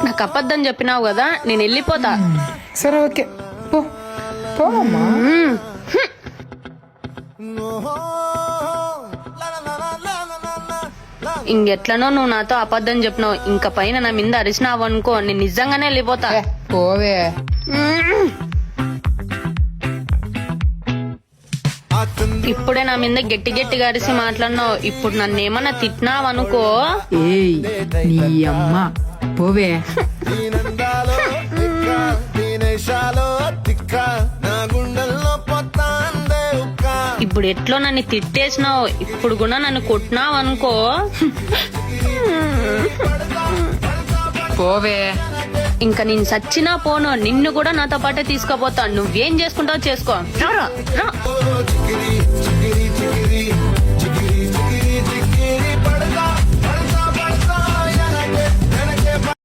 నాకు అబద్ధం చెప్పినావు కదా, నేను వెళ్ళిపోతా. సరే ఓకే, పో పోమ్మా. ఇంకెట్లనో నువ్వు నాతో అబద్ధం చెప్పినావు, ఇంక పైన నా మీద అరిచినావు అనుకో, నేను నిజంగానే వెళ్ళిపోతా. పోవే. ఇప్పుడే నా మీద గట్టి గట్టిగా అరిసి మాట్లాడినావు, ఇప్పుడు నన్ను ఏమన్నా తిట్టినావు అనుకో. ఏయ్ నీ అమ్మ, పోవే. ఇప్పుడు ఎట్లో నన్ను తిట్టేసినావు, ఇప్పుడు కూడా నన్ను కొట్టినావు అనుకో. పోవే. ఇంకా నేను సచ్చినా పోను, నిన్ను కూడా నాతో పాటే తీసుకుపోతాను. నువ్వేం చేసుకుంటావు చేసుకో. రా.